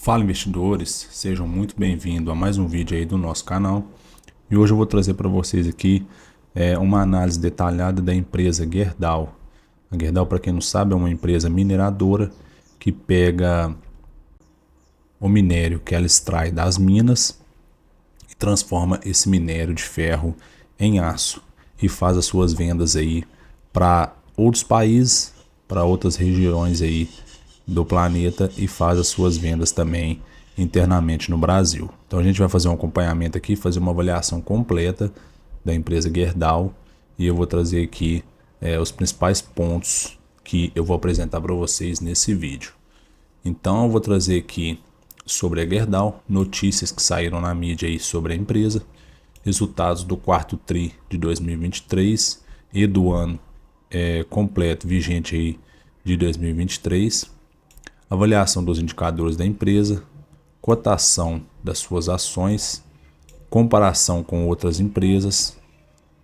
Fala, investidores, sejam muito bem-vindos a mais um vídeo aí do nosso canal. E hoje eu vou trazer para vocês aqui uma análise detalhada da empresa Gerdau. A Gerdau, para quem não sabe, é uma empresa mineradora que pega o minério que ela extrai das minas e transforma esse minério de ferro em aço e faz as suas vendas aí para outros países, para outras regiões aí do planeta e faz as suas vendas também internamente no Brasil. Então a gente vai fazer um acompanhamento aqui, fazer uma avaliação completa da empresa Gerdau e eu vou trazer aqui os principais pontos que eu vou apresentar para vocês nesse vídeo. Então eu vou trazer aqui sobre a Gerdau, notícias que saíram na mídia aí sobre a empresa, resultados do quarto tri de 2023 e do ano completo vigente aí de 2023, avaliação dos indicadores da empresa, cotação das suas ações, comparação com outras empresas,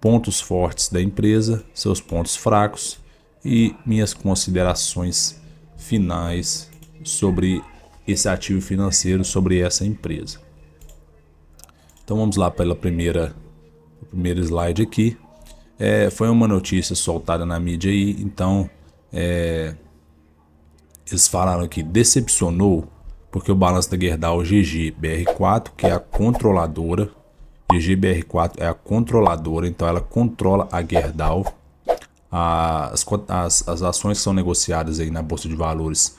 pontos fortes da empresa, seus pontos fracos e minhas considerações finais sobre esse ativo financeiro, sobre essa empresa. Então vamos lá pela primeiro slide aqui. Foi uma notícia soltada na mídia aí, então eles falaram que decepcionou porque o balanço da Gerdau GGBR4, que é a controladora, GGBR4 é a controladora, então ela controla a Gerdau. As ações que são negociadas aí na Bolsa de Valores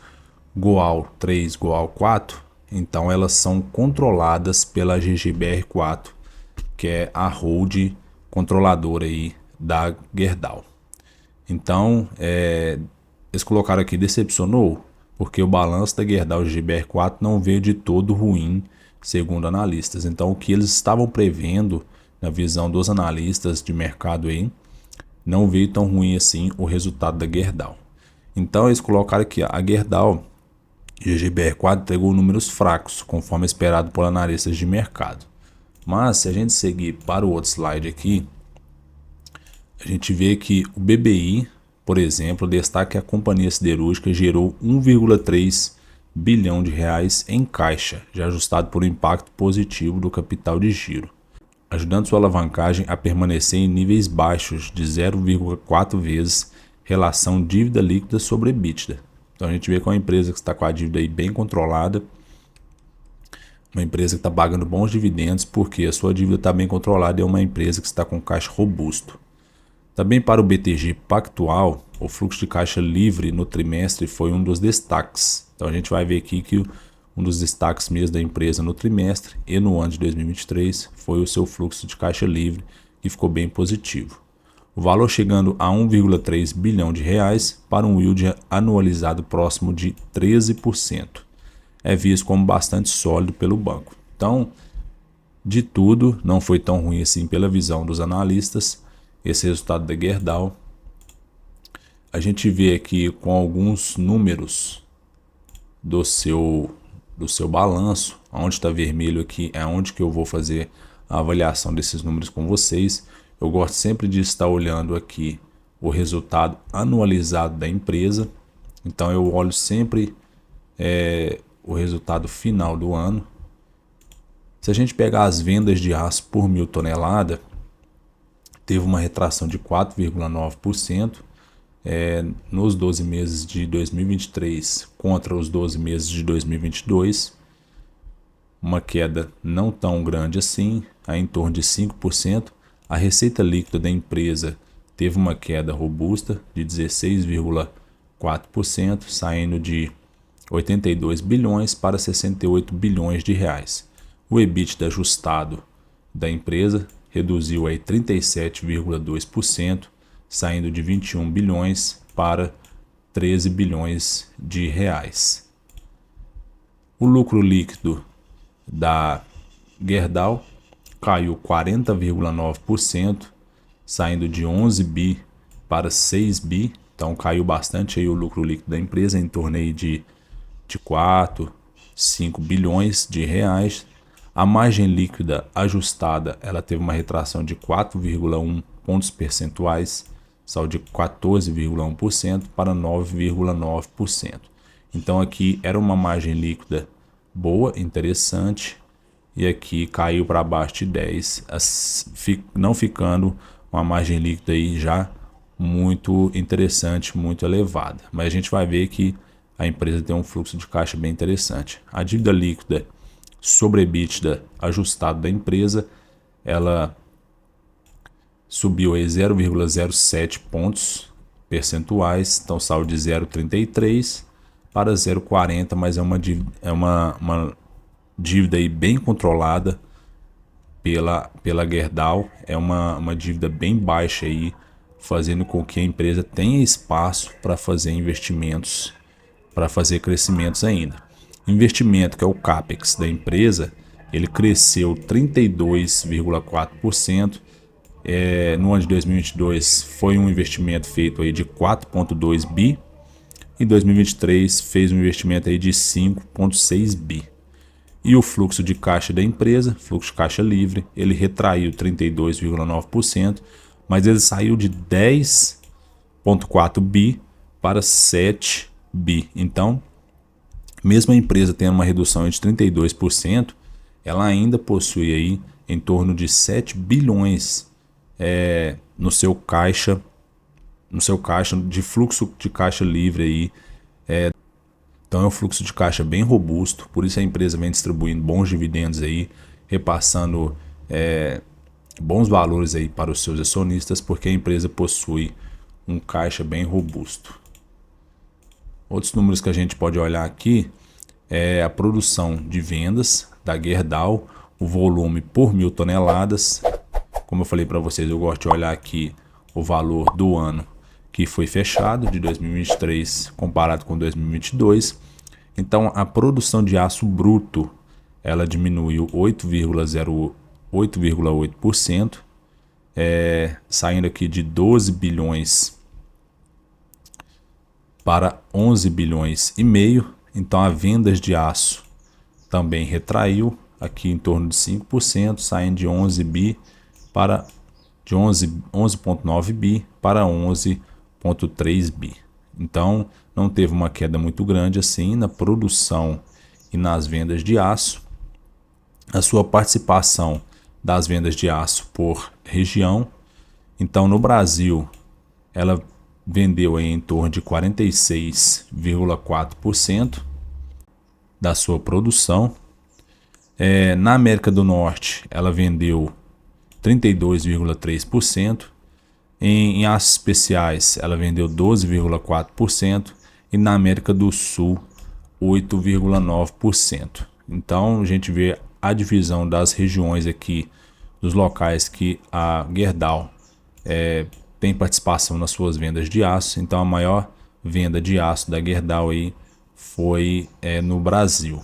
Goal 3, Goal 4, então elas são controladas pela GGBR4, que é a hold controladora aí da Gerdau. Então, eles colocaram aqui, decepcionou, porque o balanço da Gerdau GBR4 não veio de todo ruim, segundo analistas. Então, o que eles estavam prevendo, na visão dos analistas de mercado aí, não veio tão ruim assim o resultado da Gerdau. Então, eles colocaram aqui, a Gerdau GBR4 entregou números fracos, conforme esperado por analistas de mercado. Mas, se a gente seguir para o outro slide aqui, a gente vê que o BBI, por exemplo, destaca que a companhia siderúrgica gerou 1,3 bilhão de reais em caixa, já ajustado por um impacto positivo do capital de giro, ajudando sua alavancagem a permanecer em níveis baixos de 0,4 vezes relação dívida líquida sobre EBITDA. Então a gente vê que é uma empresa que está com a dívida aí bem controlada, uma empresa que está pagando bons dividendos porque a sua dívida está bem controlada e é uma empresa que está com caixa robusto. Também para o BTG Pactual, o fluxo de caixa livre no trimestre foi um dos destaques. Então a gente vai ver aqui que um dos destaques mesmo da empresa no trimestre e no ano de 2023 foi o seu fluxo de caixa livre, que ficou bem positivo. O valor chegando a 1,3 bilhão de reais para um yield anualizado próximo de 13%. É visto como bastante sólido pelo banco. Então, de tudo, não foi tão ruim assim pela visão dos analistas. Esse resultado da Gerdau, a gente vê aqui com alguns números do seu balanço, onde está vermelho aqui é onde que eu vou fazer a avaliação desses números com vocês. Eu gosto sempre de estar olhando aqui o resultado anualizado da empresa, então eu olho sempre o resultado final do ano. Se a gente pegar as vendas de aço por 1.000 toneladas, teve uma retração de 4,9% nos 12 meses de 2023 contra os 12 meses de 2022. Uma queda não tão grande assim, em torno de 5%. A receita líquida da empresa teve uma queda robusta de 16,4%, saindo de 82 bilhões para 68 bilhões de reais. O EBITDA ajustado da empresa reduziu aí 37,2%, saindo de 21 bilhões para 13 bilhões de reais. O lucro líquido da Gerdau caiu 40,9%, saindo de 11 bi para 6 bi, então caiu bastante aí o lucro líquido da empresa, em torno aí de 4, 5 bilhões de reais. A margem líquida ajustada, ela teve uma retração de 4,1 pontos percentuais, saiu de 14,1% para 9,9%. Então aqui era uma margem líquida boa, interessante. E aqui caiu para baixo de 10, não ficando uma margem líquida aí já muito interessante, muito elevada. Mas a gente vai ver que a empresa tem um fluxo de caixa bem interessante. A dívida líquida sobre EBITDA ajustado da empresa, ela subiu aí 0,07 pontos percentuais, então saldo de 0,33 para 0,40, mas é uma dívida aí bem controlada pela Gerdau, é uma dívida bem baixa aí, fazendo com que a empresa tenha espaço para fazer investimentos, para fazer crescimentos ainda. Investimento, que é o CAPEX da empresa, ele cresceu 32,4%. No ano de 2022 foi um investimento feito aí de 4,2 bi. Em 2023 fez um investimento aí de 5,6 bi. E o fluxo de caixa da empresa, fluxo de caixa livre, ele retraiu 32,9%, mas ele saiu de 10,4 bi para 7 bi. Então, mesmo a empresa tendo uma redução de 32%, ela ainda possui aí em torno de 7 bilhões no seu caixa de fluxo de caixa livre aí. Então é um fluxo de caixa bem robusto, por isso a empresa vem distribuindo bons dividendos aí, repassando bons valores aí para os seus acionistas, porque a empresa possui um caixa bem robusto. Outros números que a gente pode olhar aqui é a produção de vendas da Gerdau, o volume por 1.000 toneladas. Como eu falei para vocês, eu gosto de olhar aqui o valor do ano que foi fechado, de 2023 comparado com 2022. Então a produção de aço bruto ela diminuiu 8,8%, saindo aqui de 12 bilhões para 11 bilhões e meio. Então a vendas de aço também retraiu aqui em torno de 5%, saindo de 11 bi para de 11,9 bi para 11,3 bi. Então não teve uma queda muito grande assim na produção e nas vendas de aço. A sua participação das vendas de aço por região, então no Brasil ela vendeu em torno de 46,4% da sua produção. Na América do Norte ela vendeu 32,3%. Em aços especiais ela vendeu 12,4% e na América do Sul 8,9%. Então a gente vê a divisão das regiões aqui, dos locais que a Gerdau tem participação nas suas vendas de aço. Então a maior venda de aço da Gerdau aí foi no Brasil.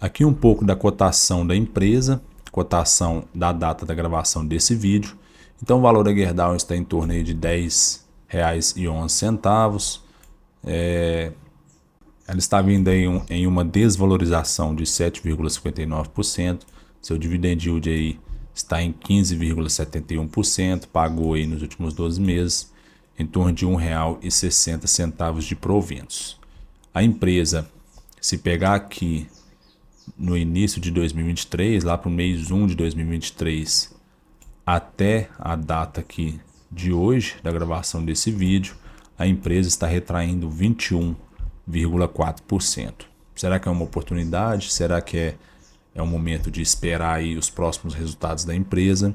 Aqui um pouco da cotação da empresa, cotação da data da gravação desse vídeo. Então o valor da Gerdau está em torno aí de R$10,11. Ela está vindo aí em uma desvalorização de 7,59%. Seu dividend yield aí está em 15,71%. Pagou aí nos últimos 12 meses em torno de R$1,60 de proventos. A empresa, se pegar aqui no início de 2023, lá para o mês 1 de 2023, até a data aqui de hoje, da gravação desse vídeo, a empresa está retraindo 21,4%. Será que é uma oportunidade? Será que é um momento de esperar aí os próximos resultados da empresa?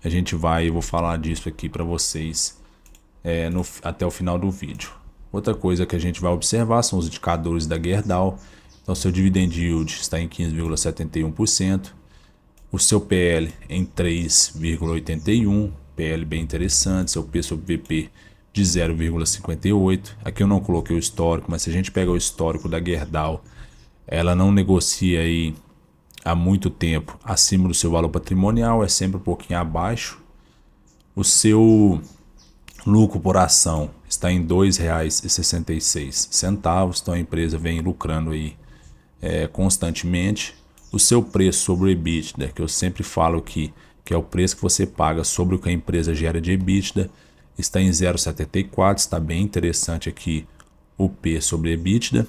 Eu vou falar disso aqui para vocês até o final do vídeo. Outra coisa que a gente vai observar são os indicadores da Gerdau. Então seu dividend yield está em 15,71%. O seu PL em 3,81, PL bem interessante. Seu P sobre VP de 0,58. Aqui eu não coloquei o histórico, mas se a gente pega o histórico da Gerdau, ela não negocia aí há muito tempo acima do seu valor patrimonial, é sempre um pouquinho abaixo. O seu lucro por ação está em R$ 2,66. Então a empresa vem lucrando aí constantemente. O seu preço sobre o EBITDA, que eu sempre falo que é o preço que você paga sobre o que a empresa gera de EBITDA, está em 0,74, está bem interessante aqui o P sobre EBITDA.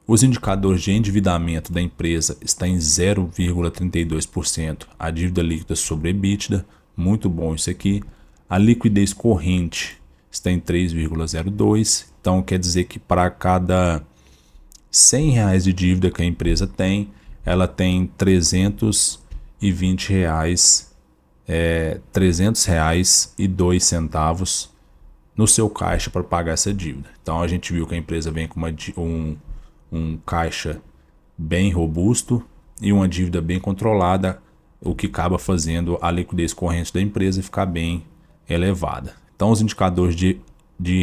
Os indicadores de endividamento da empresa estão em 0,32%. A dívida líquida sobre EBITDA, muito bom isso aqui. A liquidez corrente está em 3,02%. Então quer dizer que para cada R$ 100 de dívida que a empresa tem, ela tem R$ 320, R$ 300,02 no seu caixa para pagar essa dívida. Então a gente viu que a empresa vem com um caixa bem robusto e uma dívida bem controlada, o que acaba fazendo a liquidez corrente da empresa ficar bem elevada. Então os indicadores de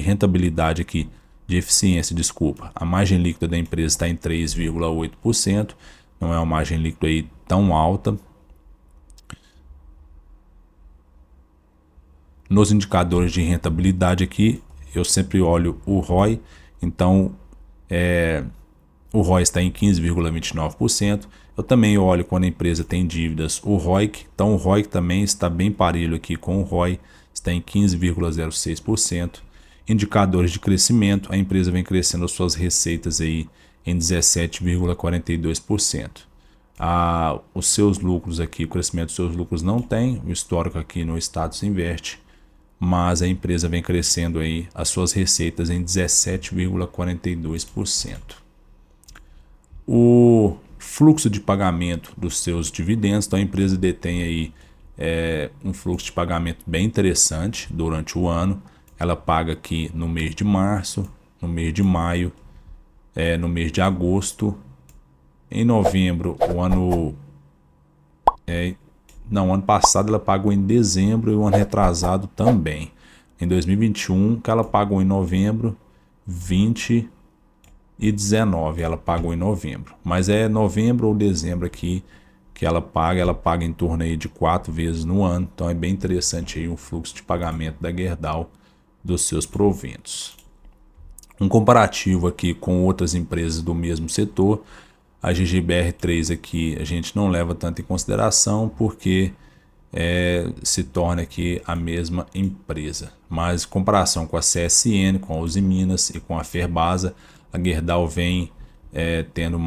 rentabilidade aqui, de eficiência, desculpa, a margem líquida da empresa está em 3,8%, não é uma margem líquida aí tão alta. Nos indicadores de rentabilidade aqui, eu sempre olho o ROI, então o ROI está em 15,29%. Eu também olho quando a empresa tem dívidas o ROIC, então o ROIC também está bem parelho aqui com o ROI, está em 15,06%. Indicadores de crescimento, a empresa vem crescendo as suas receitas aí em 17,42%. Os seus lucros aqui, o crescimento dos seus lucros não tem, o histórico aqui no status inverte, mas a empresa vem crescendo aí as suas receitas em 17,42%. O fluxo de pagamento dos seus dividendos, então a empresa detém aí um fluxo de pagamento bem interessante durante o ano. Ela paga aqui no mês de março, no mês de maio, no mês de agosto, em novembro, ano passado ela pagou em dezembro e o ano retrasado também. Em 2021, que ela pagou em novembro, 20 e 19 ela pagou em novembro. Mas é novembro ou dezembro aqui que ela paga em torno aí de 4 vezes no ano. Então é bem interessante aí o fluxo de pagamento da Gerdau dos seus proventos. Um comparativo aqui com outras empresas do mesmo setor, a GGBR3 aqui a gente não leva tanto em consideração porque se torna aqui a mesma empresa. Mas em comparação com a CSN, com a Usiminas e com a Ferbasa, a Gerdau vem tendo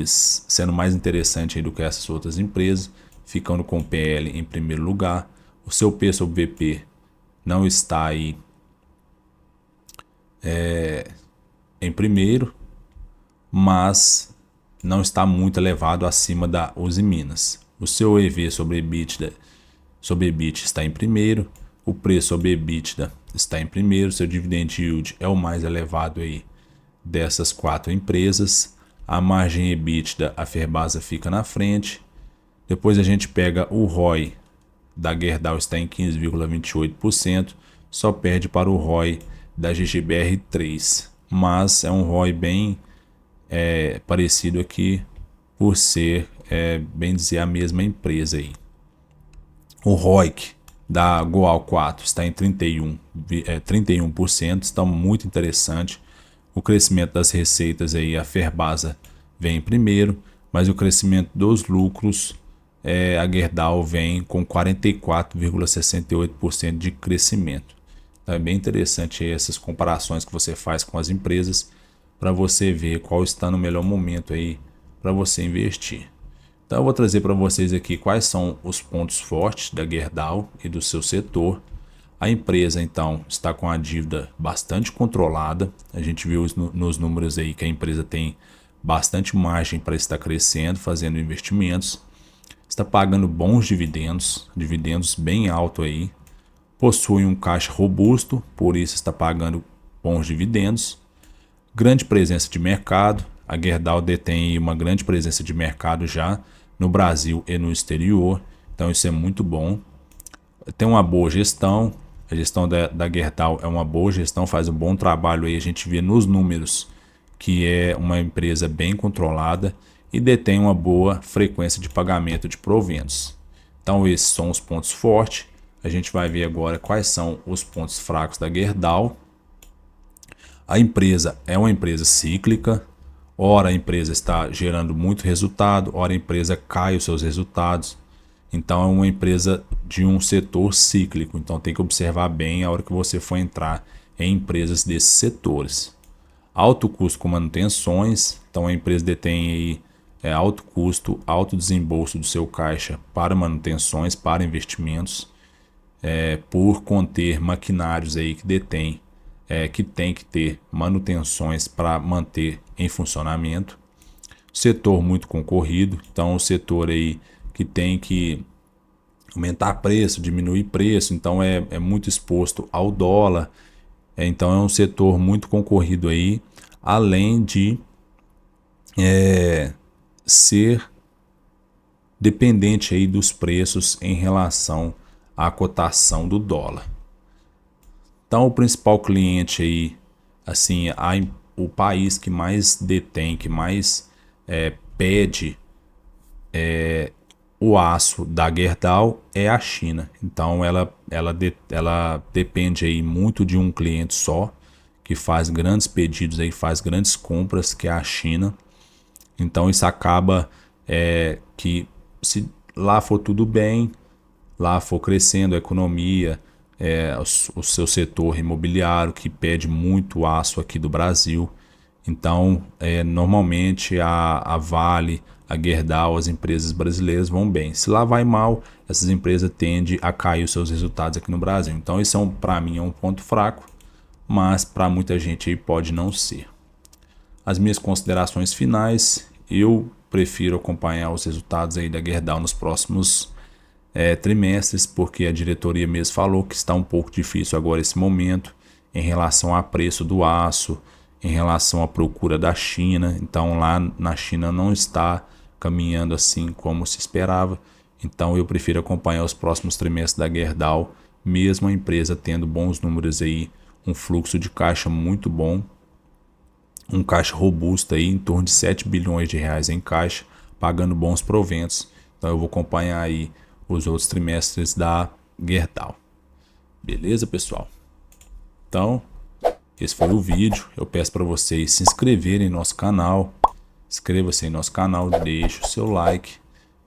sendo mais interessante aí do que essas outras empresas, ficando com o PL em primeiro lugar. O seu P sobre VP não está aí em primeiro, mas não está muito elevado acima da Usiminas. O seu EV sobre EBITDA está em primeiro, o preço sobre EBITDA está em primeiro, seu dividend yield é o mais elevado aí dessas 4 empresas. A margem EBITDA, a Ferbasa fica na frente. Depois a gente pega o ROI da Gerdau, está em 15,28%, só perde para o ROI da GGBR3, mas é um ROI bem parecido aqui por ser, bem dizer, a mesma empresa aí. O ROIC da Goal 4 está em 31%, está muito interessante. O crescimento das receitas aí, a Ferbasa vem em primeiro, mas o crescimento dos lucros, a Gerdau vem com 44,68% de crescimento. Então é bem interessante essas comparações que você faz com as empresas para você ver qual está no melhor momento aí para você investir. Então eu vou trazer para vocês aqui quais são os pontos fortes da Gerdau e do seu setor. A empresa então está com a dívida bastante controlada. A gente viu nos números aí que a empresa tem bastante margem para estar crescendo, fazendo investimentos. Está pagando bons dividendos, dividendos bem altos aí. Possui um caixa robusto, por isso está pagando bons dividendos. Grande presença de mercado. A Gerdau detém uma grande presença de mercado já no Brasil e no exterior. Então isso é muito bom. Tem uma boa gestão. A gestão da Gerdau é uma boa gestão, faz um bom trabalho aí. A gente vê nos números que é uma empresa bem controlada e detém uma boa frequência de pagamento de proventos. Então esses são os pontos fortes. A gente vai ver agora quais são os pontos fracos da Gerdau. A empresa é uma empresa cíclica. Ora a empresa está gerando muito resultado, ora a empresa cai os seus resultados. Então é uma empresa de um setor cíclico. Então tem que observar bem a hora que você for entrar em empresas desses setores. alto custo com manutenções, então a empresa detém aí alto custo, alto desembolso do seu caixa para manutenções, para investimentos, por conter maquinários aí que detém, que tem que ter manutenções para manter em funcionamento. Setor muito concorrido, então o setor aí que tem que aumentar preço, diminuir preço, então é muito exposto ao dólar. Então é um setor muito concorrido aí, além de ser dependente aí dos preços em relação à cotação do dólar. Então o principal cliente aí, assim, o país que mais detém, que mais pede o aço da Gerdau é a China. Então ela depende aí muito de um cliente só, que faz grandes pedidos aí, faz grandes compras, que é a China. Então isso acaba que se lá for tudo bem, lá for crescendo a economia, o seu setor imobiliário que pede muito aço aqui do Brasil. Então, normalmente a Vale, a Gerdau, as empresas brasileiras vão bem. Se lá vai mal, essas empresas tendem a cair os seus resultados aqui no Brasil. Então, isso para mim é um ponto fraco, mas para muita gente aí pode não ser. As minhas considerações finais, eu prefiro acompanhar os resultados aí da Gerdau nos próximos trimestres, porque a diretoria mesmo falou que está um pouco difícil agora esse momento em relação a preço do aço, em relação à procura da China. Então lá na China não está caminhando assim como se esperava. Então eu prefiro acompanhar os próximos trimestres da Gerdau, mesmo a empresa tendo bons números aí, um fluxo de caixa muito bom, um caixa robusto aí em torno de 7 bilhões de reais em caixa, pagando bons proventos. Então eu vou acompanhar aí os outros trimestres da Gerdau. Beleza, pessoal? Então, esse foi o vídeo. Eu peço para vocês se inscreverem em nosso canal. Inscreva-se em nosso canal, deixe o seu like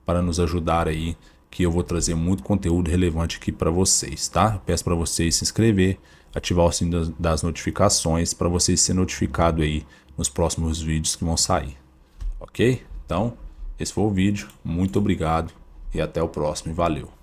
para nos ajudar aí, que eu vou trazer muito conteúdo relevante aqui para vocês, tá? Eu peço para vocês se inscrever, ativar o sininho das notificações para vocês serem notificados aí nos próximos vídeos que vão sair. Ok? Então, esse foi o vídeo. Muito obrigado e até o próximo. E valeu!